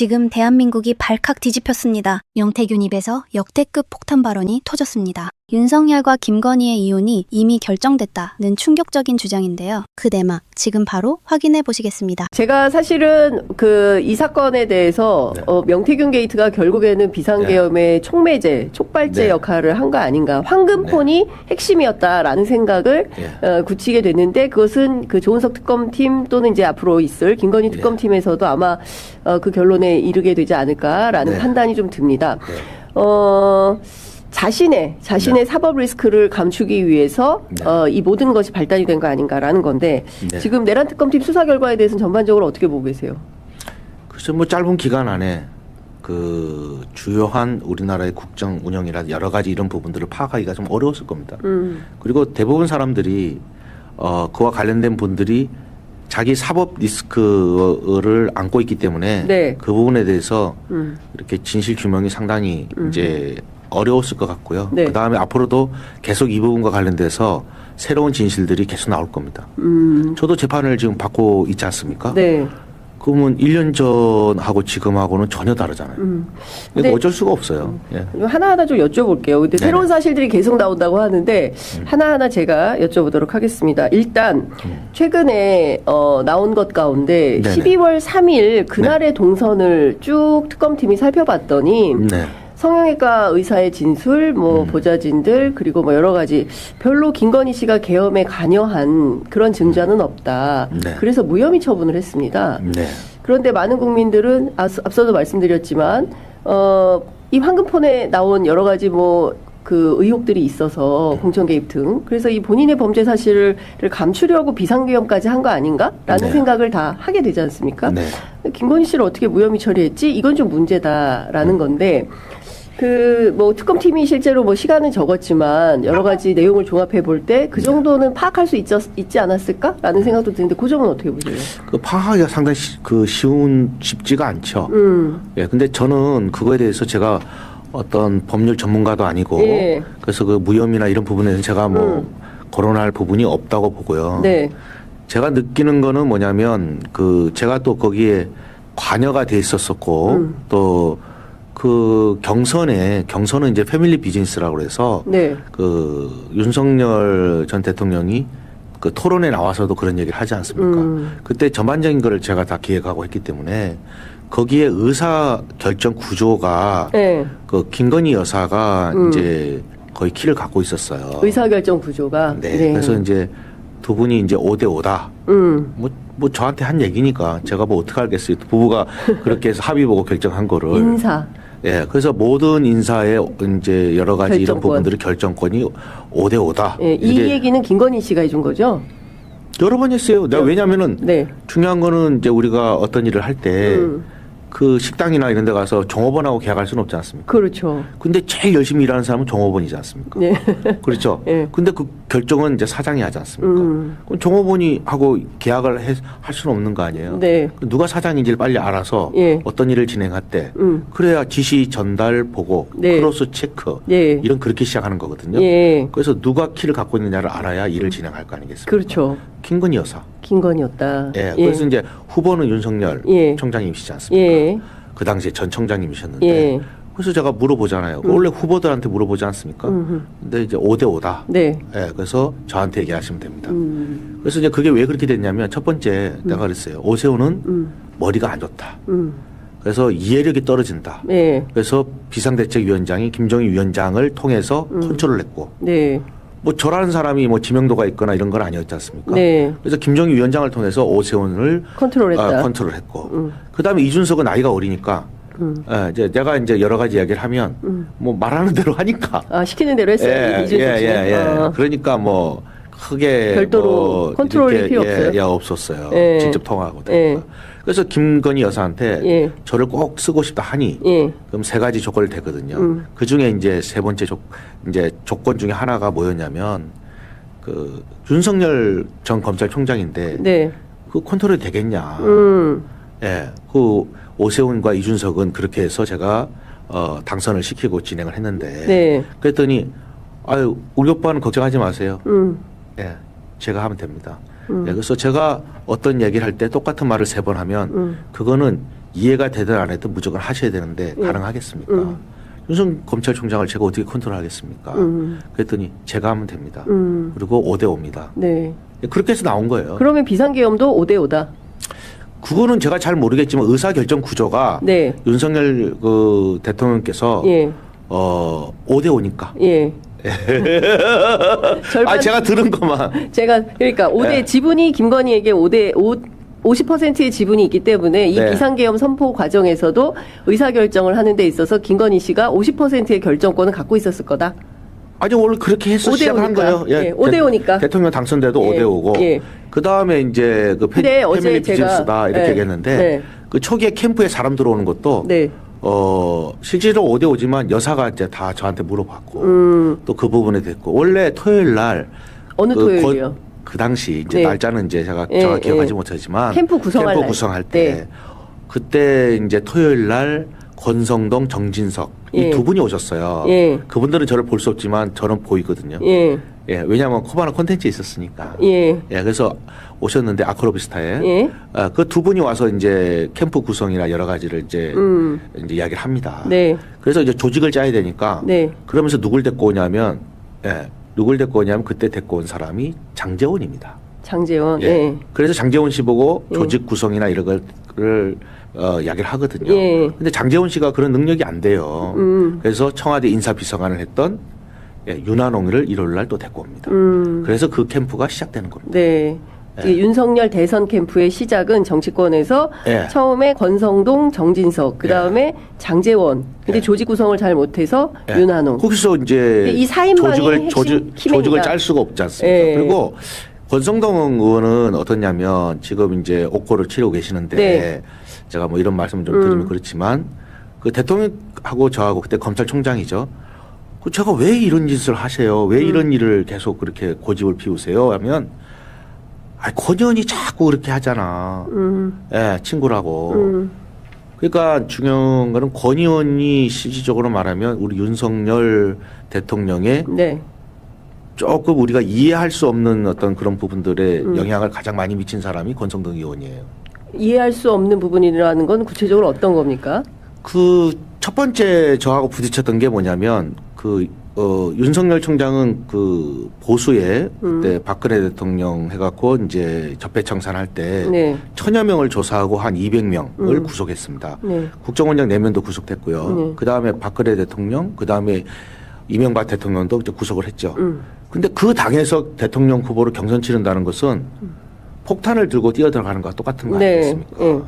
지금 대한민국이 발칵 뒤집혔습니다. 명태균 입에서 역대급 폭탄 발언이 터졌습니다. 윤석열과 김건희의 이혼이 이미 결정됐다는 충격적인 주장인데요. 그 내막 지금 바로 확인해 보시겠습니다. 제가 사실은 이 사건에 대해서 네. 명태균 게이트가 결국에는 비상계엄의 촉매제, 촉발제 네. 역할을 한 거 아닌가. 황금폰이 핵심이었다라는 생각을 굳히게 됐는데 그것은 그 조은석 특검팀 또는 이제 앞으로 있을 김건희 특검팀에서도 아마 그 결론에 이르게 되지 않을까라는 판단이 좀 듭니다. 자신의 사법 리스크를 감추기 위해서 이 모든 것이 발단이 된 거 아닌가라는 건데 지금 내란 특검팀 수사 결과에 대해서는 전반적으로 어떻게 보고 계세요? 글쎄 뭐 짧은 기간 안에 그 주요한 우리나라의 국정 운영이나 여러 가지 이런 부분들을 파악하기가 좀 어려웠을 겁니다. 그리고 대부분 사람들이 그와 관련된 분들이 자기 사법 리스크를 안고 있기 때문에 그 부분에 대해서 이렇게 진실 규명이 상당히 이제 어려웠을 것 같고요. 그 다음에 앞으로도 계속 이 부분과 관련돼서 새로운 진실들이 계속 나올 겁니다. 저도 재판을 지금 받고 있지 않습니까? 그러면 1년 전하고 지금하고는 전혀 다르잖아요. 그러니까 어쩔 수가 없어요. 하나하나 좀 여쭤볼게요. 근데 새로운 사실들이 계속 나온다고 하는데 하나하나 제가 여쭤보도록 하겠습니다. 일단 최근에 나온 것 가운데 12월 3일 그날의 동선을 쭉 특검팀이 살펴봤더니 성형외과 의사의 진술, 보좌진들, 그리고 여러 가지 별로 김건희 씨가 계엄에 관여한 그런 증자는 없다. 그래서 무혐의 처분을 했습니다. 그런데 많은 국민들은 앞서도 말씀드렸지만, 이 황금폰에 나온 여러 가지 그 의혹들이 있어서 공천 개입 등 그래서 이 본인의 범죄 사실을 감추려고 비상계엄까지 한 거 아닌가라는 생각을 다 하게 되지 않습니까? 김건희 씨를 어떻게 무혐의 처리했지? 이건 좀 문제다라는 건데 특검팀이 실제로 시간은 적었지만 여러 가지 내용을 종합해 볼 때 그 정도는 파악할 수 있지 않았을까라는 생각도 드는데 그 점은 어떻게 보세요? 그 파악하기가 상당히 쉽지가 않죠. 근데 저는 그거에 대해서 제가 어떤 법률 전문가도 아니고 그래서 그 무혐의나 이런 부분에서 제가 거론할 부분이 없다고 보고요. 제가 느끼는 거는 뭐냐면 제가 또 거기에 관여가 돼 있었었고 또 그 경선은 이제 패밀리 비즈니스라고 해서 그 윤석열 전 대통령이 그 토론에 나와서도 그런 얘기를 하지 않습니까? 그때 전반적인 거를 제가 다 기획하고 했기 때문에 거기에 의사 결정 구조가 그 김건희 여사가 이제 거의 키를 갖고 있었어요. 의사 결정 구조가. 그래서 이제 두 분이 이제 5대5다. 뭐 저한테 한 얘기니까 제가 뭐 어떻게 알겠어요. 부부가 그렇게 해서 합의 보고 결정한 거를. 인사. 그래서 모든 인사의 이제 여러 가지 결정권. 이런 부분들의 결정권이 5대5다. 이 얘기는 김건희 씨가 해준 거죠? 여러 번 했어요. 내가 왜냐면은 중요한 거는 이제 우리가 어떤 일을 할 때 그 식당이나 이런 데 가서 종업원하고 계약할 수는 없지 않습니까? 그렇죠. 근데 제일 열심히 일하는 사람은 종업원이지 않습니까? 그렇죠. 근데 그 결정은 이제 사장이 하지 않습니까? 그럼 종업원이 하고 계약을 할 수는 없는 거 아니에요? 누가 사장인지를 빨리 알아서 어떤 일을 진행할 때 그래야 지시 전달 보고 크로스 체크 이런 그렇게 시작하는 거거든요. 그래서 누가 키를 갖고 있느냐를 알아야 일을 진행할 거 아니겠습니까? 그렇죠. 김건희 여사. 김건희였다. 그래서 이제 후보는 윤석열 총장님이시지 않습니까? 그 당시에 전 총장님이셨는데 그래서 제가 물어보잖아요. 원래 후보들한테 물어보지 않습니까? 근데 이제 5대5다. 그래서 저한테 얘기하시면 됩니다. 그래서 이제 그게 왜 그렇게 됐냐면 첫 번째 내가 그랬어요. 오세훈은 머리가 안 좋다. 그래서 이해력이 떨어진다. 그래서 비상대책위원장이 김종인 위원장을 통해서 컨트롤을 했고 뭐 저라는 사람이 뭐 지명도가 있거나 이런 건 아니었지 않습니까? 그래서 김종인 위원장을 통해서 오세훈을 컨트롤했고 그다음에 이준석은 나이가 어리니까 이제 내가 이제 여러 가지 이야기를 하면 뭐 말하는 대로 하니까 시키는 대로 했어요. 이준석 씨. 그러니까 뭐 크게 별도로 컨트롤이 필요 없어요. 없었어요. 직접 통화하고 되니까. 그래서 김건희 여사한테 저를 꼭 쓰고 싶다 하니 그럼 3가지 조건을 대거든요. 그 중에 이제 3번째 조건 중에 하나가 뭐였냐면 그 윤석열 전 검찰총장인데 그 컨트롤이 되겠냐. 그 오세훈과 이준석은 그렇게 해서 제가 당선을 시키고 진행을 했는데 그랬더니 아유 우리 오빠는 걱정하지 마세요. 제가 하면 됩니다. 네, 그래서 제가 어떤 얘기를 할 때 똑같은 말을 3번 하면 그거는 이해가 되든 안 되든 무조건 하셔야 되는데 가능하겠습니까? 윤석 검찰총장을 제가 어떻게 컨트롤하겠습니까? 그랬더니 제가 하면 됩니다. 그리고 5대5입니다. 네. 그렇게 해서 나온 거예요. 그러면 비상계엄도 5대5다. 그거는 제가 잘 모르겠지만 의사결정 구조가 네. 윤석열 그 대통령께서 예. 5대5니까. 예. 절반 제가 들은 것만. 제가 그러니까 5대 네. 지분이 김건희에게 50%의 지분이 있기 때문에 이 네. 비상계엄 선포 과정에서도 의사결정을 하는 데 있어서 김건희 씨가 50%의 결정권을 갖고 있었을 거다. 아니 원래 그렇게 해서 5대5니까. 시작을 한 거예요. 예, 5대5니까. 대통령 당선돼도 예, 5대5고 예. 그 다음에 이제 그 근데 어제 패밀리 제가- 비즈니스다 이렇게 네, 얘기했는데 네. 그 초기에 캠프에 사람 들어오는 것도 네. 실제로 5대5지만 여사가 이제 다 저한테 물어봤고 또 그 부분에 됐고 원래 토요일 날 어느 그 토요일이요? 그 당시 이제 네. 날짜는 이제 제가 예, 정확히 기억하지 예. 못하지만 캠프 구성할 날. 구성할 때 네. 그때 이제 토요일 날 권성동, 정진석 예. 이 두 분이 오셨어요. 예. 그분들은 저를 볼 수 없지만 저는 보이거든요. 예. 예, 왜냐하면 코바나 콘텐츠에 있었으니까. 예. 그래서 오셨는데 아크로비스타에 예. 그 두 분이 와서 이제 캠프 구성이나 여러 가지를 이제 이야기를 합니다. 네. 그래서 이제 조직을 짜야 되니까 네. 그러면서 누굴 데리고 오냐면 누굴 데리고 오냐면 그때 데리고 온 사람이 장제원입니다. 장제원. 예. 예. 그래서 장제원 씨 보고 예. 조직 구성이나 이런 거를 이야기를 하거든요. 예. 근데 장제원 씨가 그런 능력이 안 돼요. 그래서 청와대 인사비서관을 했던 윤한홍을 일요일 날 또 데리고 옵니다. 그래서 그 캠프가 시작되는 겁니다. 네. 이게 윤석열 대선 캠프의 시작은 정치권에서 예. 처음에 권성동, 정진석, 그 다음에 장제원. 근데 예. 조직 구성을 잘 못해서 예. 윤한홍. 거기서 이제 이 사인방이 핵심 키맨이다. 조직을 짤 수가 없지 않습니까? 예. 그리고 권성동 의원은 어떠냐면 지금 이제 옥고를 치르고 계시는데 네. 제가 뭐 이런 말씀 좀 드리면 그렇지만 그 대통령하고 저하고 그때 검찰총장이죠. 그 제가 왜 이런 짓을 하세요? 왜 이런 일을 계속 그렇게 고집을 피우세요? 하면 권의원이 자꾸 그렇게 하잖아. 예, 친구라고. 그러니까 중요한 거는 권의원이 실질적으로 말하면 우리 윤석열 대통령의 네. 조금 우리가 이해할 수 없는 어떤 그런 부분들에 영향을 가장 많이 미친 사람이 권성동 의원이에요. 이해할 수 없는 부분이라는 건 구체적으로 어떤 겁니까? 그 첫 번째 저하고 부딪혔던 게 뭐냐면 윤석열 총장은 그 보수에 그때 박근혜 대통령 해갖고 이제 적폐청산할 때 네. 1000여 명을 조사하고 한 200명을 구속했습니다. 네. 국정원장 4명도 구속됐고요. 그 다음에 박근혜 대통령, 그 다음에 이명박 대통령도 이제 구속을 했죠. 근데 그 당에서 대통령 후보로 경선 치른다는 것은 폭탄을 들고 뛰어들어가는 거와 똑같은 거 네. 아니겠습니까? 네.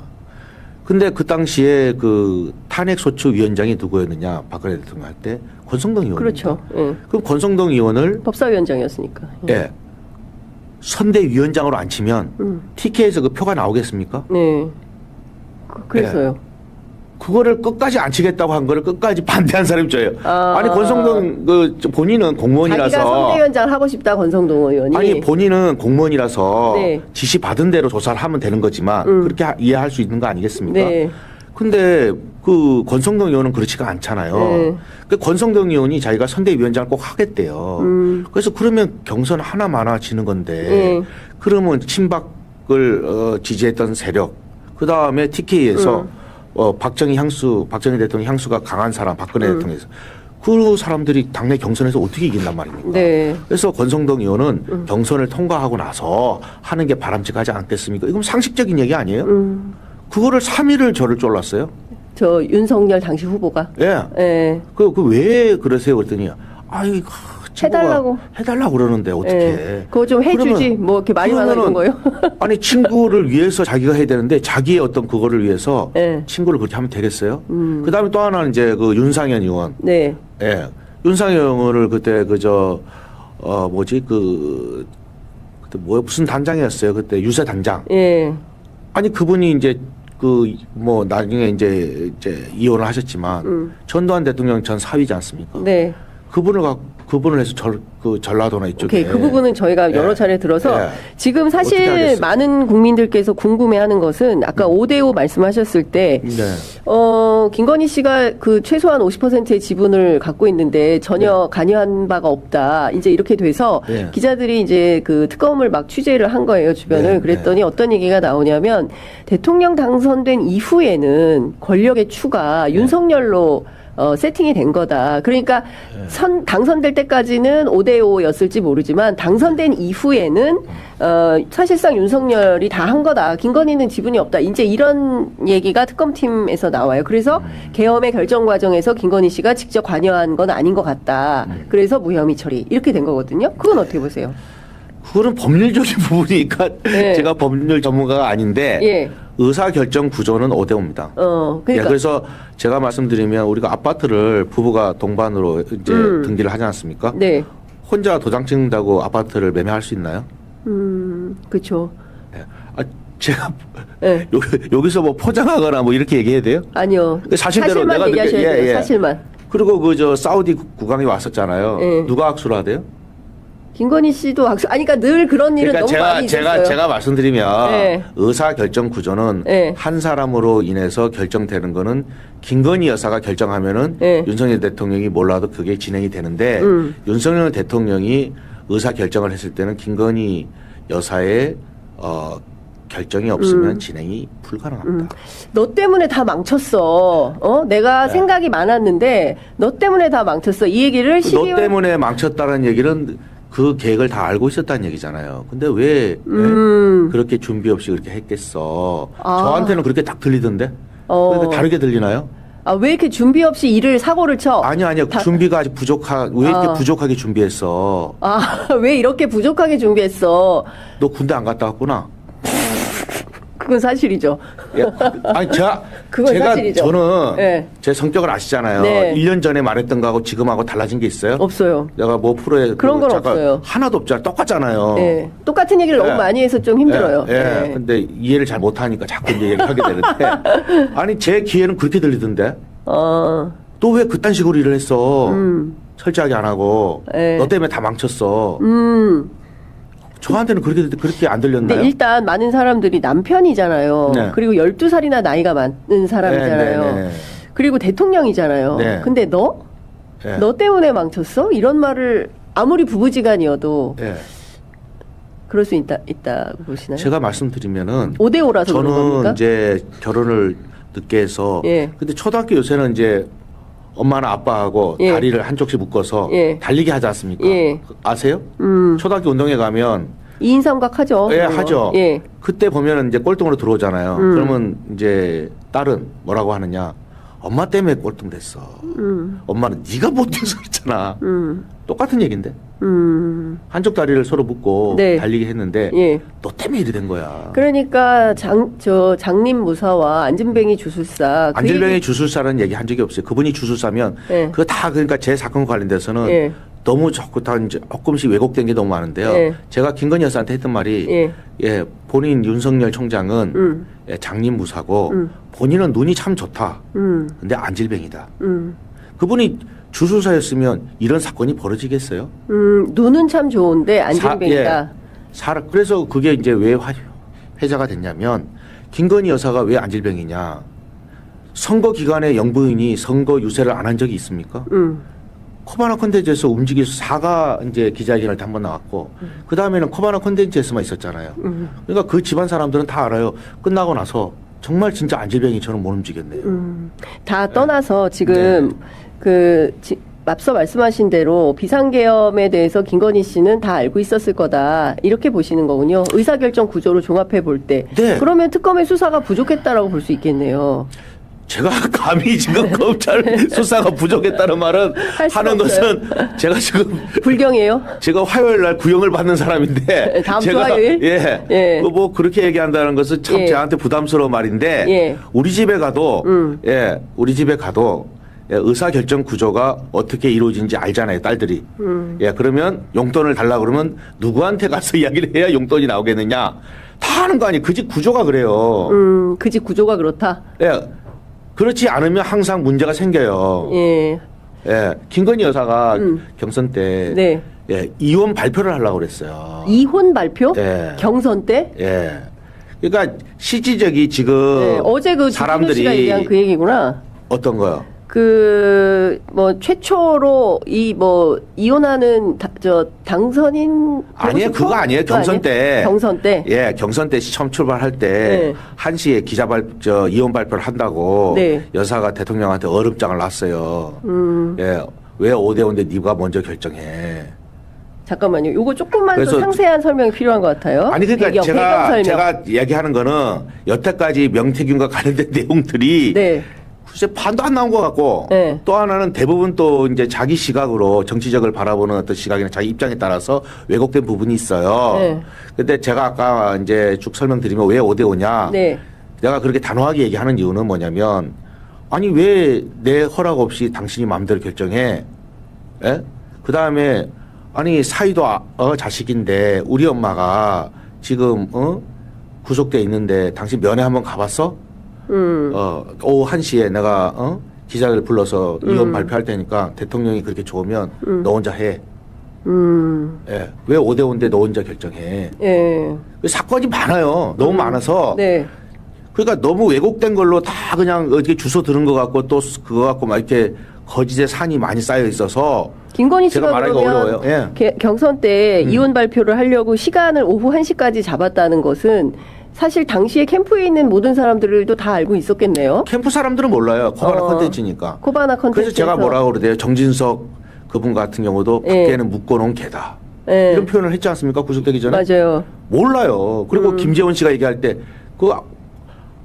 근데 그 당시에 그 탄핵소추위원장이 누구였느냐, 박근혜 대통령 할 때 권성동 의원. 그렇죠. 예. 그럼 권성동 의원을 법사위원장이었으니까. 선대위원장으로 앉히면 TK에서 그 표가 나오겠습니까? 네. 그래서요. 그거를 끝까지 안 치겠다고 한 거를 끝까지 반대한 사람이 저예요. 아니 권성동 본인은 공무원이라서 자기가 선대위원장을 하고 싶다 권성동 의원이. 아니 본인은 공무원이라서 네. 지시 받은 대로 조사를 하면 되는 거지만 그렇게 이해할 수 있는 거 아니겠습니까? 네. 근데 그 권성동 의원은 그렇지가 않잖아요. 네. 그 권성동 의원이 자기가 선대위원장을 꼭 하겠대요. 그래서 그러면 경선 하나 많아지는 건데 그러면 친박을 지지했던 세력 그 다음에 TK에서 박정희 대통령 향수가 강한 사람, 박근혜 대통령에서 그 사람들이 당내 경선에서 어떻게 이긴단 말입니까? 네. 그래서 권성동 의원은 경선을 통과하고 나서 하는 게 바람직하지 않겠습니까? 이건 상식적인 얘기 아니에요? 그거를 3일을 저를 쫄랐어요. 저 윤석열 당시 후보가. 예. 예. 왜 그러세요? 그랬더니, 아이, 해달라고. 해달라고 그러는데, 어떻게. 예. 그거 좀 해주지. 뭐 이렇게 말이 많은 거예요? 아니, 친구를 위해서 자기가 해야 되는데, 자기의 어떤 그거를 위해서 예. 친구를 그렇게 하면 되겠어요? 그 다음에 또 하나는 이제 그 윤상현 의원. 네. 예. 윤상현 의원을 그때 그때 무슨 단장이었어요? 그때 유세 단장. 예. 아니, 그분이 이제 나중에 이제 이혼을 하셨지만, 전두환 대통령 전 사위지 않습니까? 네. 그분을 해서 그 전라도나 이쪽에. 오케이. 그 부분은 저희가 여러 차례 들어서 지금 어떻게 사실 하겠어요? 많은 국민들께서 궁금해하는 것은 아까 5대5 말씀하셨을 때 김건희 씨가 그 최소한 50%의 지분을 갖고 있는데 전혀 관여한 바가 없다. 이제 이렇게 돼서 기자들이 이제 그 특검을 막 취재를 한 거예요, 주변을. 그랬더니 어떤 얘기가 나오냐면 대통령 당선된 이후에는 권력의 추가 윤석열로 세팅이 된 거다. 그러니까 당선될 때까지는 5대5였을지 모르지만 당선된 이후에는 사실상 윤석열이 다 한 거다. 김건희는 지분이 없다. 이제 이런 얘기가 특검팀에서 나와요. 그래서 계엄의 결정 과정에서 김건희 씨가 직접 관여한 건 아닌 것 같다. 그래서 무혐의 처리 이렇게 된 거거든요. 그건 어떻게 보세요? 그거는 법률적인 부분이니까 제가 법률 전문가가 아닌데 의사결정 구조는 5대5입니다. 그러니까. 그래서 제가 말씀드리면 우리가 아파트를 부부가 동반으로 이제 등기를 하지 않습니까? 네. 혼자 도장 찍는다고 아파트를 매매할 수 있나요? 그렇죠. 제가 여기서 뭐 포장하거나 뭐 이렇게 얘기해야 돼요? 아니요. 사실대로 사실만 내가 얘기하셔야 돼요. 사실만. 그리고 그 저 사우디 국왕이 왔었잖아요. 누가 악수를 하대요? 김건희 씨도 악수. 아니 그러니까 늘 그런 일은 너무 많이 있었어요. 제가 말씀드리면 의사 결정 구조는 한 사람으로 인해서 결정되는 거는 김건희 여사가 결정하면은 윤석열 대통령이 몰라도 그게 진행이 되는데 윤석열 대통령이 의사 결정을 했을 때는 김건희 여사의 결정이 없으면 진행이 불가능합니다. 너 때문에 다 망쳤어. 내가 생각이 많았는데 너 때문에 다 망쳤어. 이 얘기를 12월 너 때문에 망쳤다는 얘기는 그 계획을 다 알고 있었다는 얘기잖아요. 근데 왜 그렇게 준비 없이 그렇게 했겠어? 저한테는 그렇게 딱 들리던데? 그러니까 다르게 들리나요? 왜 이렇게 준비 없이 일을 사고를 쳐? 아니요. 준비가 아직 왜 이렇게 부족하게 준비했어? 왜 이렇게 부족하게 준비했어? 너 군대 안 갔다 왔구나? 그건 사실이죠. 아니, 그건 사실이죠. 저는 제 성격을 아시잖아요. 1년 전에 말했던 거하고 지금하고 달라진 게 있어요? 없어요. 내가 뭐 프로에 그런 건 없어요. 하나도 없잖아요. 똑같잖아요. 똑같은 얘기를 너무 많이 해서 좀 힘들어요. 근데 이해를 잘 못하니까 자꾸 이제 얘기를 하게 되는데 아니 제 귀에는 그렇게 들리던데 또 왜 그딴 식으로 일을 했어? 철저하게 안 하고 너 때문에 다 망쳤어. 저한테는 그렇게 안 들렸나요? 근데 일단 많은 사람들이 남편이잖아요. 그리고 12살이나 나이가 많은 사람이잖아요. 그리고 대통령이잖아요. 근데 너 때문에 망쳤어? 이런 말을 아무리 부부지간이어도 그럴 수 있다고 보시나요? 제가 말씀드리면은 5대5라서 그런 겁니까? 저는 이제 결혼을 늦게 해서 근데 초등학교 요새는 이제 엄마나 아빠하고 다리를 한쪽씩 묶어서 달리기 하지 않습니까? 아세요? 초등학교 운동회 가면 2인 삼각 하죠. 하죠. 그때 보면 이제 꼴등으로 들어오잖아요. 그러면 이제 딸은 뭐라고 하느냐? 엄마 때문에 꼴등 됐어. 엄마는 네가 못 뛰어서 그랬잖아. 똑같은 얘기인데. 한쪽 다리를 서로 묶고 달리기 했는데 너 때문에 이래 된 거야. 그러니까 장님 무사와 안진뱅이 주술사. 안진뱅이 주술사라는 얘기 한 적이 없어요. 그분이 주술사면 그거 다 그러니까 제 사건 관련돼서는 너무 자꾸 다 이제 조금씩 왜곡된 게 너무 많은데요. 제가 김건희 여사한테 했던 말이 본인 윤석열 총장은 장님 무사고 본인은 눈이 참 좋다. 근데 안질뱅이다. 그분이 주술사였으면 이런 사건이 벌어지겠어요? 눈은 참 좋은데 안진뱅이다. 그래서 그게 이제 왜 회자가 됐냐면 김건희 여사가 왜 안질뱅이냐? 선거 기간에 영부인이 선거 유세를 안 한 적이 있습니까? 코바나 콘텐츠에서 움직여서 사과 이제 기자회견을 한 번 나왔고 그 다음에는 코바나 콘텐츠에서만 있었잖아요. 그러니까 그 집안 사람들은 다 알아요. 끝나고 나서 정말 진짜 안질뱅이처럼 못 움직였네요. 다 떠나서 지금 앞서 말씀하신 대로 비상계엄에 대해서 김건희 씨는 다 알고 있었을 거다. 이렇게 보시는 거군요. 의사결정 구조로 종합해 볼 때. 그러면 특검의 수사가 부족했다라고 볼 수 있겠네요. 제가 감히 지금 검찰 수사가 부족했다는 말은 하는 것은 제가 지금 불경이에요? 제가 화요일 날 구형을 받는 사람인데 다음 주 제가 화요일? 뭐 그렇게 얘기한다는 것은 참 저한테 부담스러운 말인데 우리 집에 가도 의사결정 구조가 어떻게 이루어진지 알잖아요, 딸들이. 그러면 용돈을 달라 그러면 누구한테 가서 이야기를 해야 용돈이 나오겠느냐? 다 하는 거 아니에요. 그 집 구조가 그래요. 그 집 구조가 그렇다? 그렇지 않으면 항상 문제가 생겨요. 김건희 여사가 경선 때 예, 이혼 발표를 하려고 그랬어요. 이혼 발표? 예. 경선 때? 예. 그러니까 실질적이 지금 네, 어제 그 사람들이 주진우 씨가 얘기한 그 얘기구나. 어떤 거요? 뭐 최초로 이혼하는 당선인 아니에요, 되고 싶어? 그거 아니에요. 그거 경선 때. 경선 때. 예, 경선 때 처음 출발할 때 네. 1시에 이혼 발표를 한다고 네. 여사가 대통령한테 얼음장을 놨어요. 예, 왜 5대5인데 네가 먼저 결정해. 잠깐만요. 요거 조금만 더 그래서 상세한 설명이 필요한 것 같아요. 아니 그러니까 배경 설명. 제가 얘기하는 거는 여태까지 명태균과 관련된 내용들이 네. 글쎄 반도 안 나온 것 같고 네. 또 하나는 대부분 또 이제 자기 시각으로 정치적을 바라보는 어떤 시각이나 자기 입장에 따라서 왜곡된 부분이 있어요. 네. 근데 제가 아까 이제 쭉 설명드리면 왜 5대5냐. 네. 내가 그렇게 단호하게 얘기하는 이유는 뭐냐면 아니 왜 내 허락 없이 당신이 마음대로 결정해? 예? 그다음에 아니 사이도 자식인데 우리 엄마가 지금 구속돼 있는데 당신 면회 한번 가봤어? 오후 1시에 내가 기자들 불러서 이혼 발표할 테니까 대통령이 그렇게 좋으면 너 혼자 해. 예. 왜 5대5인데 너 혼자 결정해? 예. 사건이 많아요. 너무 많아서. 네. 그러니까 너무 왜곡된 걸로 다 그냥 어떻게 주소 들은 것 같고 또 그거 갖고 막 이렇게 거짓의 산이 많이 쌓여 있어서 김건희 제가 씨가 말하기가 그러면 어려워요. 예. 경선 때 이혼 발표를 하려고 시간을 오후 1시까지 잡았다는 것은 사실 당시에 캠프에 있는 모든 사람들도 다 알고 있었겠네요. 캠프 사람들은 몰라요. 코바나 컨텐츠니까. 코바나 컨텐츠. 그래서 제가 뭐라고 그러대요. 정진석 그분 같은 경우도 예. 밖에는 묶어놓은 개다. 예. 이런 표현을 했지 않습니까? 구속되기 전에. 맞아요. 몰라요. 그리고 김재원 씨가 얘기할 때 그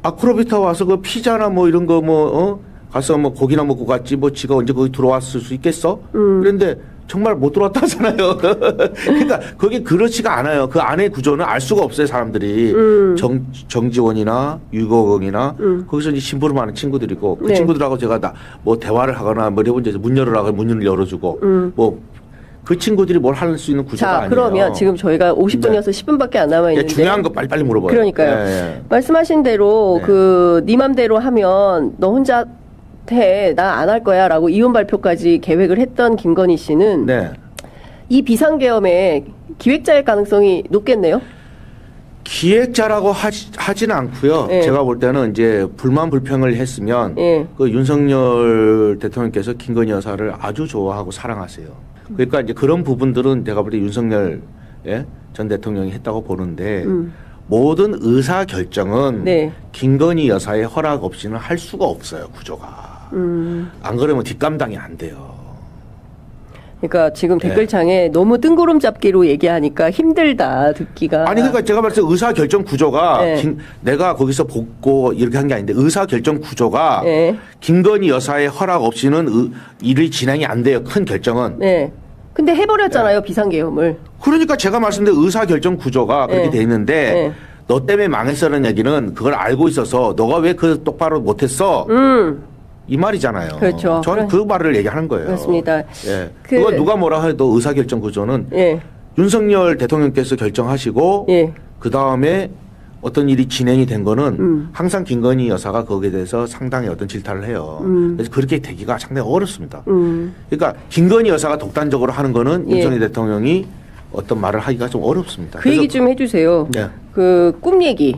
아크로비타 와서 그 피자나 뭐 이런 거 가서 뭐 고기나 먹고 갔지 뭐 지가 언제 거기 들어왔을 수 있겠어? 그런데 정말 못 들어왔다 하잖아요. 그러니까 그게 그렇지가 않아요. 그 안의 구조는 알 수가 없어요, 사람들이. 정지원이나 유거경이나 거기서 이제 심부름 하는 친구들이고 그 네. 친구들하고 제가 뭐 대화를 하거나 뭐 해본 적에서 문 열으라고 문을 열어주고 뭐 그 친구들이 뭘 할 수 있는 구조가 자, 아니에요. 그러면 지금 저희가 50분이어서 10분밖에 안 남아 예, 있는데 중요한 거 빨리빨리 물어봐요. 그러니까요. 예, 예. 말씀하신 대로 네. 네 맘대로 하면 너 혼자 해. 나 안 할 거야라고 이혼 발표까지 계획을 했던 김건희 씨는 네. 이 비상계엄의 기획자일 가능성이 높겠네요. 기획자라고 하진 않고요. 예. 제가 볼 때는 이제 불만 불평을 했으면 예. 그 윤석열 대통령께서 김건희 여사를 아주 좋아하고 사랑하세요. 그러니까 이제 그런 부분들은 내가 볼 때 윤석열 전 대통령이 했다고 보는데 모든 의사 결정은 네. 김건희 여사의 허락 없이는 할 수가 없어요. 구조가. 안 그러면 뒷감당이 안 돼요. 그러니까 지금 네. 댓글창에 너무 뜬구름 잡기로 얘기하니까 힘들다 듣기가. 아니 그러니까 제가 봤을 때 의사 결정 구조가 네. 내가 거기서 복고 이렇게 한 게 아닌데 의사 결정 구조가 네. 김건희 여사의 허락 없이는 일이 진행이 안 돼요. 큰 결정은. 네. 근데 해버렸잖아요 비상계엄을. 그러니까 제가 말씀드린 의사 결정 구조가 그렇게 네. 돼 있는데 네. 너 때문에 망했어는 얘기는 그걸 알고 있어서 너가 왜 그 똑바로 못했어? 이 말이잖아요. 그렇죠. 저는 그 말을 얘기하는 거예요. 그렇습니다. 예. 그거 누가 뭐라 해도 의사 결정 구조는 예. 윤석열 대통령께서 결정하시고 예. 그 다음에 어떤 일이 진행이 된 거는 항상 김건희 여사가 거기에 대해서 상당히 어떤 질타를 해요. 그래서 그렇게 되기가 상당히 어렵습니다. 그러니까 김건희 여사가 독단적으로 하는 거는 예. 윤석열 대통령이 어떤 말을 하기가 좀 어렵습니다. 그 얘기 좀 해주세요. 네. 그 꿈 얘기.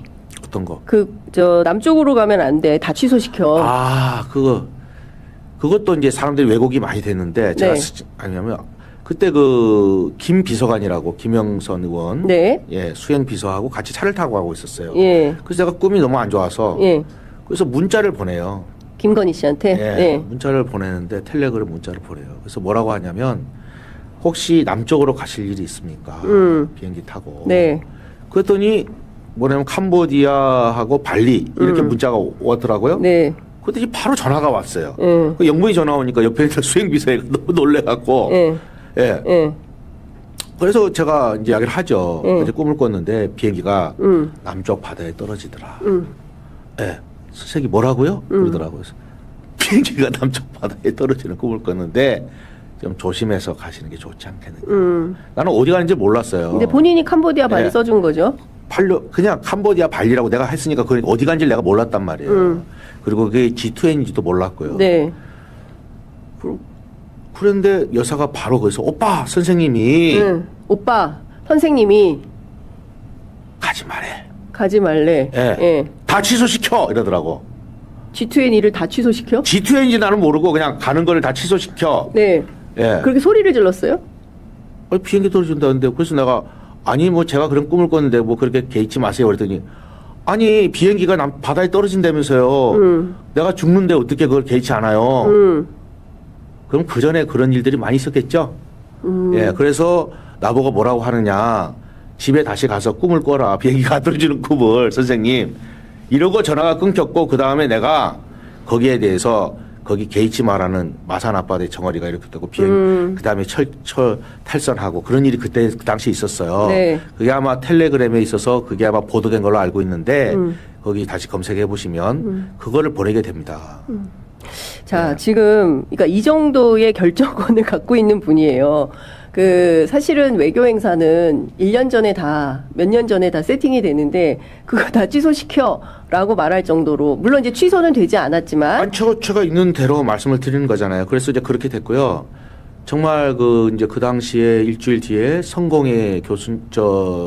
어떤 거? 남쪽으로 가면 안 돼. 다 취소시켜. 그것도 이제 사람들이 왜곡이 많이 됐는데 제가 네. 아니냐면 그때 그 김 비서관이라고 김영선 의원 네. 예, 수행 비서하고 같이 차를 타고 가고 있었어요. 예. 그래서 제가 꿈이 너무 안 좋아서 예. 그래서 문자를 보내요. 김건희 씨한테. 예, 예. 문자를 보내는데 텔레그램 문자를 보내요. 그래서 뭐라고 하냐면 혹시 남쪽으로 가실 일이 있습니까? 비행기 타고. 네. 그랬더니 뭐냐면 캄보디아하고 발리 이렇게 문자가 오더라고요. 네. 그랬더니 바로 전화가 왔어요. 예. 그 영문이 전화 오니까 옆에 있는 수행비서가 너무 놀래갖고. 예. 예. 예. 그래서 제가 이제 이야기를 하죠. 예. 이제 꿈을 꿨는데 비행기가 남쪽 바다에 떨어지더라. 예. 선생이 뭐라고요? 그러더라고요. 그래서 비행기가 남쪽 바다에 떨어지는 꿈을 꿨는데 좀 조심해서 가시는 게 좋지 않겠느냐. 나는 어디 가는지 몰랐어요. 근데 본인이 캄보디아 발리 예. 써준 거죠. 그냥 캄보디아 발리라고 내가 했으니까 그 어디 간지 내가 몰랐단 말이에요. 그리고 그게 G2N인지도 몰랐고요. 네. 그런데 여사가 바로 거기서 오빠 선생님이 응. 오빠 선생님이 가지 말해. 가지 말래. 예. 예. 다 취소시켜 이러더라고. G2N을 다 취소시켜? G2N인지 나는 모르고 그냥 가는 거를 다 취소시켜. 네. 예. 그렇게 소리를 질렀어요? 비행기 떨어진다는데 그래서 내가 아니 뭐 제가 그런 꿈을 꿨는데 뭐 그렇게 개의치 마세요 그랬더니 아니 비행기가 바다에 떨어진다면서요. 내가 죽는데 어떻게 그걸 개의치 않아요. 그럼 그 전에 그런 일들이 많이 있었겠죠. 예, 그래서 나보고 뭐라고 하느냐. 집에 다시 가서 꿈을 꿔라. 비행기가 떨어지는 꿈을 선생님. 이러고 전화가 끊겼고 그 다음에 내가 거기에 대해서 거기 개의치 마라는 마산 앞바다의 정어리가 이렇게 되고 그 다음에 탈선하고 그런 일이 그때 그 당시 있었어요. 네. 그게 아마 텔레그램에 있어서 그게 아마 보도된 걸로 알고 있는데 거기 다시 검색해 보시면 그거를 보내게 됩니다. 자, 지금, 그러니까 이 정도의 결정권을 갖고 있는 분이에요. 사실은 외교 행사는 1년 전에 몇 년 전에 다 세팅이 되는데, 그거 다 취소시켜. 라고 말할 정도로, 물론 이제 취소는 되지 않았지만. 아니, 제가 있는 대로 말씀을 드리는 거잖아요. 그래서 이제 그렇게 됐고요. 정말 이제 그 당시에 일주일 뒤에 성공의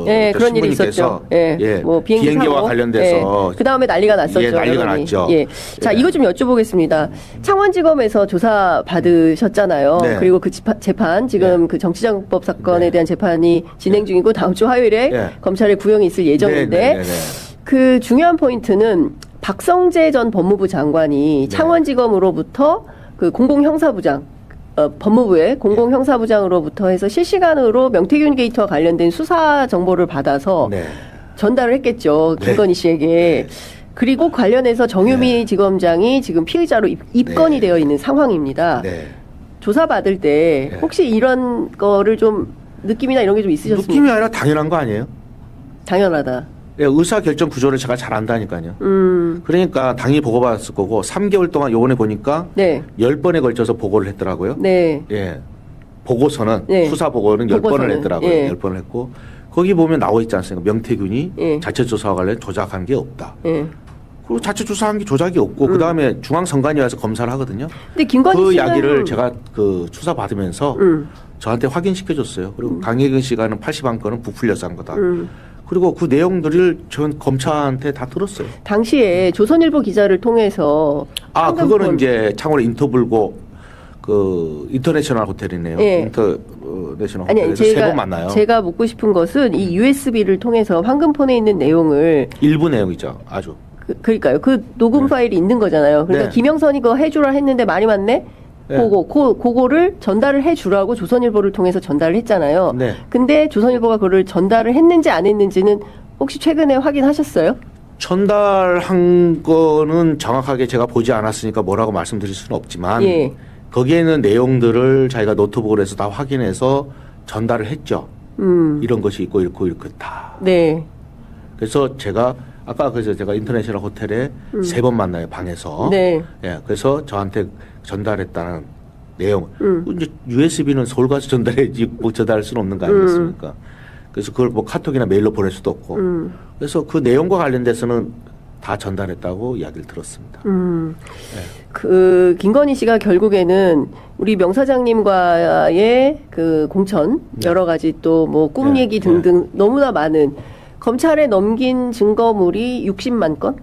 예, 그런 일이 있었죠. 예, 예, 뭐 비행기와 관련돼서. 그 다음에 난리가 났었죠. 예, 난리가 났죠. 예. 자, 예. 이거 좀 여쭤보겠습니다. 창원지검에서 조사 받으셨잖아요. 네. 그리고 그 재판, 지금 그 정치자금법 사건에 대한 재판이 진행 중이고 다음 주 화요일에 네. 검찰에 구형이 있을 예정인데 그 중요한 포인트는 박성재 전 법무부 장관이 창원지검으로부터 그 공공형사부장 법무부의 공공형사부장으로부터 해서 실시간으로 명태균 게이트와 관련된 수사 정보를 받아서 전달을 했겠죠. 김건희 씨에게. 그리고 관련해서 정유미 지검장이 지금 피의자로 입건이 되어 있는 상황입니다. 조사받을 때 혹시 이런 거를 좀 느낌이나 이런 게 좀 있으셨습니까? 느낌이 아니라 당연한 거 아니에요? 당연하다. 예, 의사결정 구조를 제가 잘 안다니까요. 그러니까 당연히 보고받았을 거고 3개월 동안 요번에 보니까 10번에 걸쳐서 보고를 했더라고요. 네. 예. 보고서는 수사 보고는 10번을 했더라고요. 10번을 했고 거기 보면 나와 있지 않습니까? 명태균이 자체 조사와 관련 조작한 게 없다. 그리고 자체 조사한 게 조작이 없고 그다음에 중앙선관위에서 검사를 하거든요. 근데 김건희 그 씨는 이야기를 제가 수사 받으면서 저한테 확인시켜 줬어요. 그리고 강혜경 씨가는 80안건은 부풀려서 한 거다. 그리고 그 내용들을 전 검찰한테 다 들었어요. 당시에 조선일보 기자를 통해서 그거는 이제 창원의 인터블고 인터내셔널 호텔이네요. 인터내셔널 호텔에서 세 번 만나요. 제가 묻고 싶은 것은 이 USB를 통해서 황금폰에 있는 내용을 일부 내용이죠. 아주. 그러니까요. 그 녹음 파일이 있는 거잖아요. 그러니까 김영선이 그거 해주라 했는데 말이 맞네. 그거를 전달을 해주라고 조선일보를 통해서 전달을 했잖아요. 근데 조선일보가 그걸 전달을 했는지 안 했는지는 혹시 최근에 확인하셨어요? 전달한 거는 정확하게 제가 보지 않았으니까 뭐라고 말씀드릴 수는 없지만 거기에 있는 내용들을 자기가 노트북으로 해서 다 확인해서 전달을 했죠. 이런 것이 있고 이렇고 다. 그래서 제가 인터내셔널 호텔에 세 번 만나요, 방에서. 예, 그래서 저한테 전달했다는 내용. 이제 USB는 서울 가서 전달해야지 전달할 수는 없는 거 아니겠습니까? 그래서 그걸 뭐 카톡이나 메일로 보낼 수도 없고. 그래서 그 내용과 관련돼서는 다 전달했다고 이야기를 들었습니다. 김건희 씨가 결국에는 우리 명 사장님과의 그 공천, 여러 가지 또 뭐 꿈 얘기 등등 너무나 많은 검찰에 넘긴 증거물이 60만 건?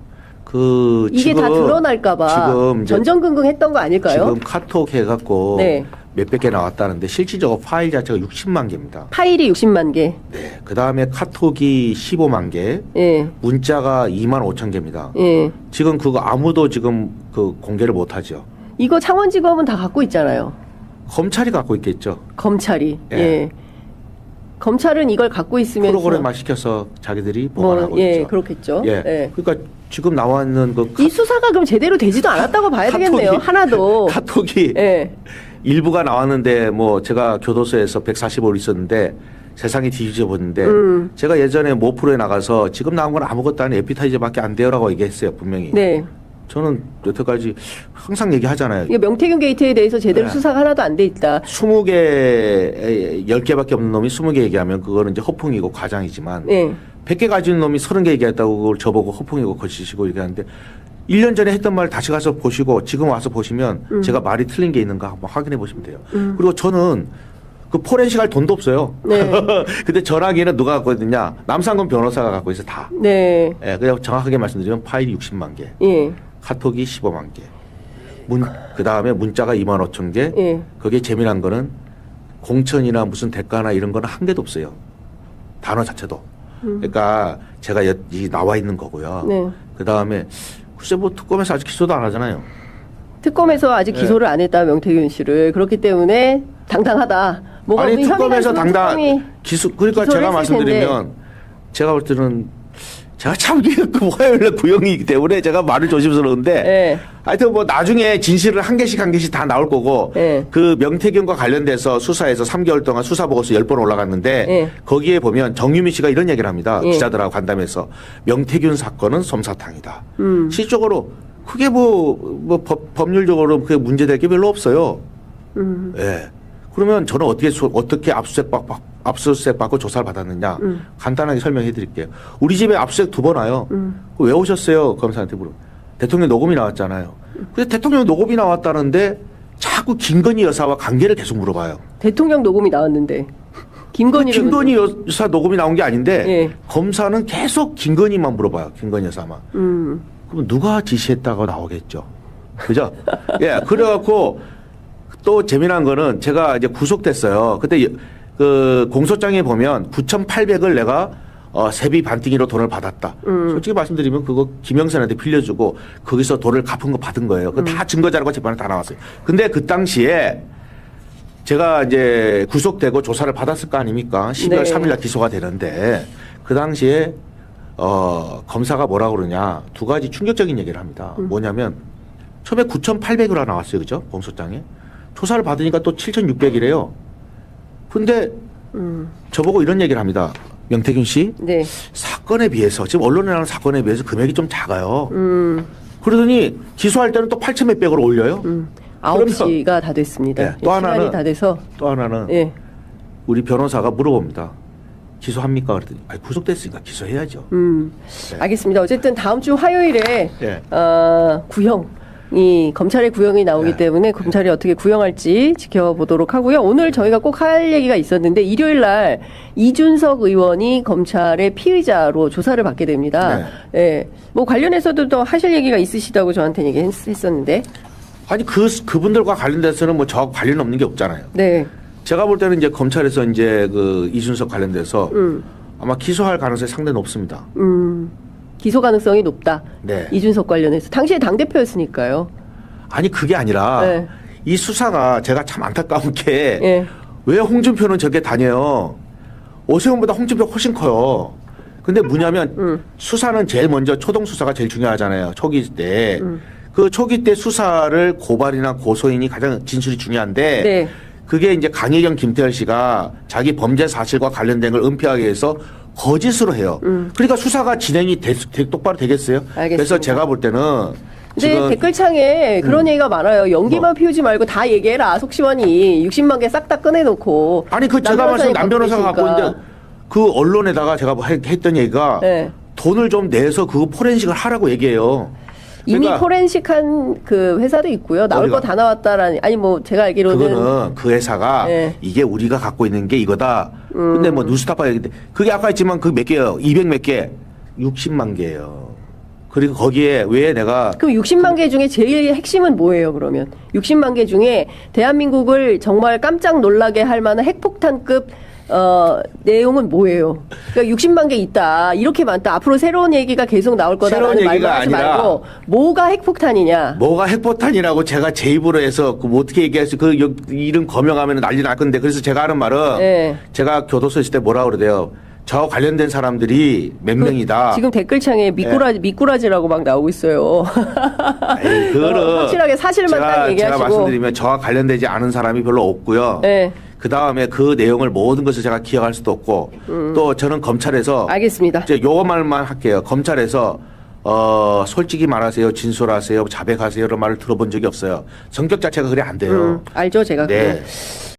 이게 다 드러날까봐 전전긍긍했던 거 아닐까요? 지금 카톡 해갖고 몇백 개 나왔다는데 실질적으로 파일 자체가 60만 개입니다. 파일이 60만 개. 그 다음에 카톡이 15만 개. 문자가 2만 5천 개입니다. 지금 그거 아무도 지금 공개를 못 하죠. 이거 창원지검은 다 갖고 있잖아요. 검찰이 갖고 있겠죠. 검찰이. 검찰은 이걸 갖고 있으면서 프로그램화 시켜서 자기들이 보관하고 있죠. 그렇겠죠. 그러니까 지금 나와 있는 이 수사가 그럼 제대로 되지도 않았다고 봐야 되겠네요. 하나도. 카톡이 일부가 나왔는데 뭐 제가 교도소에서 145일 있었는데 세상이 뒤집어졌는데 제가 예전에 모프로에 나가서 지금 나온 건 아무것도 아닌 에피타이저밖에 안 돼요라고 얘기했어요, 분명히. 저는 여태까지 항상 얘기하잖아요. 명태균 게이트에 대해서 제대로 수사가 하나도 안 돼 있다. 20개, 10개밖에 없는 놈이 20개 얘기하면 그거는 이제 허풍이고 과장이지만 100개 가진 놈이 30개 얘기했다고 그걸 저보고 허풍이고 거짓이고 얘기하는데 1년 전에 했던 말 다시 가서 보시고 지금 와서 보시면 제가 말이 틀린 게 있는가 한번 확인해 보시면 돼요. 그리고 저는 그 포렌식 할 돈도 없어요. 네. 근데 전화기는 누가 갖고 있느냐? 남상근 변호사가 갖고 있어 다. 네. 예, 그냥 정확하게 말씀드리면 파일이 60만 개, 예. 카톡이 15만 개, 그 다음에 문자가 2만 5천 개. 예. 거기에 재미난 거는 공천이나 무슨 대가나 이런 거는 한 개도 없어요. 단어 자체도. 그러니까 제가 나와 있는 거고요. 네. 그 다음에 글쎄 뭐 특검에서 아직 기소도 안 하잖아요. 특검에서 아직 네. 기소를 안 했다 명태균 씨를. 그렇기 때문에 당당하다. 뭐가 아니 무슨 혐의가 특검에서 있으면 당당 특검이 그러니까 기소를 제가 했을 말씀드리면 제가 볼 때는 제가 참 그 화요일날 구형이기 때문에 제가 말을 조심스러운데 네. 하여튼 뭐 나중에 진실을 한 개씩 다 나올 거고 네. 그 명태균과 관련돼서 수사에서 3개월 동안 수사 보고서 10번 올라갔는데 네. 거기에 보면 정유미 씨가 이런 얘기를 합니다. 네. 기자들하고 간담회에서 명태균 사건은 솜사탕이다. 실적으로 크게 법률적으로 그게 문제될 게 별로 없어요. 예. 그러면 저는 어떻게 압수수색 받고 조사를 받았느냐 간단하게 설명해 드릴게요. 우리 집에 압수수색 2번 와요. 왜 오셨어요? 검사한테 물어. 대통령 녹음이 나왔잖아요. 근데 대통령 녹음이 나왔다는데 자꾸 김건희 여사와 관계를 계속 물어봐요. 대통령 녹음이 나왔는데 김건희를 김건희 여사 녹음이 나온 게 아닌데 예. 검사는 계속 김건희만 물어봐요. 김건희 여사만. 그럼 누가 지시했다고 나오겠죠. 그죠? 예. 그래갖고 또 재미난 거는 제가 이제 구속됐어요. 그때 그 공소장에 보면 9,800을 내가 세비 반띵으로 돈을 받았다. 솔직히 말씀드리면 그거 김영선한테 빌려주고 거기서 돈을 갚은 거 받은 거예요. 그거 다 증거 자료가 재판에 다 나왔어요. 근데 그 당시에 제가 이제 구속되고 조사를 받았을 거 아닙니까? 12월 네. 3일 날 기소가 되는데 그 당시에 검사가 뭐라 그러냐 2가지 충격적인 얘기를 합니다. 뭐냐면 처음에 9,800으로 나왔어요. 그죠? 공소장에. 조사를 받으니까 또 7,600이래요. 근데 저보고 이런 얘기를 합니다. 명태균 씨, 네. 사건에 비해서 지금 언론에 나오는 사건에 비해서 금액이 좀 작아요. 그러더니 기소할 때는 또 8천 몇백으로 올려요. 9시가 다 됐습니다. 네, 또 시간이 하나는 다 돼서 또 하나는 예. 우리 변호사가 물어봅니다. 기소합니까? 그랬더니 아니, 구속됐으니까 기소해야죠. 네. 알겠습니다. 어쨌든 다음 주 화요일에 예. 구형이 검찰의 구형이 나오기 네. 때문에 검찰이 어떻게 구형할지 지켜보도록 하고요. 오늘 저희가 꼭 할 얘기가 있었는데 일요일 날 이준석 의원이 검찰의 피의자로 조사를 받게 됩니다. 예. 뭐 관련해서도 또 하실 얘기가 있으시다고 저한테 얘기했었는데. 아니 그분들과 관련돼서는 뭐 저 관련 없는 게 없잖아요. 네. 제가 볼 때는 이제 검찰에서 이제 그 이준석 관련돼서 아마 기소할 가능성이 상당히 높습니다. 기소 가능성이 높다. 네. 이준석 관련해서 당시에 당대표였으니까요. 아니 그게 아니라 네. 이 수사가 제가 참 안타까운 게 예. 왜 홍준표는 저게 다녀요? 오세훈보다 홍준표 훨씬 커요. 근데 뭐냐면 수사는 제일 먼저 초동 수사가 제일 중요하잖아요. 초기 때. 그 초기 때 수사를 고발이나 고소인이 가장 진술이 중요한데 네. 그게 이제 강혜경 김태열 씨가 자기 범죄 사실과 관련된 걸 은폐하기 위해서 거짓으로 해요. 그러니까 수사가 진행이 똑바로 되겠어요? 알겠습니다. 그래서 제가 볼 때는 근데 지금 댓글창에 그런 얘기가 많아요. 연기만 피우지 말고 다 얘기해라. 속시원이 60만 개 싹 다 꺼내놓고. 아니 그 제가 말씀 남 변호사가 갖고 있는데 그 언론에다가 제가 했던 얘기가 네. 돈을 좀 내서 그거 포렌식을 하라고 얘기해요. 이미 그러니까 포렌식한 그 회사도 있고요. 나올 어디가? 거 다 나왔다라는. 아니 뭐 제가 알기로는 그거는 그 회사가 네. 이게 우리가 갖고 있는 게 이거다. 근데 뭐 뉴스타파 얘기인데 그게 아까 했지만 그 몇 개요? 200 몇 개? 60만 개예요. 그리고 거기에 왜 내가 그럼 60만 개 중에 제일 핵심은 뭐예요, 그러면? 60만 개 중에 대한민국을 정말 깜짝 놀라게 할 만한 핵폭탄급 내용은 뭐예요? 그러니까 60만 개 있다. 이렇게 많다. 앞으로 새로운 얘기가 계속 나올 거다라는 새로운 말만 얘기가 하지 아니라 말고 뭐가 핵폭탄이냐? 뭐가 핵폭탄이라고 제가 제 입으로 해서 그 뭐 어떻게 얘기할 수 그 이름 거명하면 난리 날 건데 그래서 제가 하는 말은 네. 제가 교도소 있을 때 뭐라 그러대요. 저 관련된 사람들이 몇 명이다. 지금 댓글창에 미꾸라지라고 막 나오고 있어요. 에이, 그거는 확실하게 사실만 딱 제가 얘기하시고. 말씀드리면 저와 관련되지 않은 사람이 별로 없고요. 네. 그 다음에 그 내용을 모든 것을 제가 기억할 수도 없고 또 저는 검찰에서 알겠습니다. 이제 요거 말만 할게요. 검찰에서 솔직히 말하세요, 진술하세요, 자백하세요 이런 말을 들어본 적이 없어요. 성격 자체가 그래 안 돼요. 알죠, 제가. 네. 그거.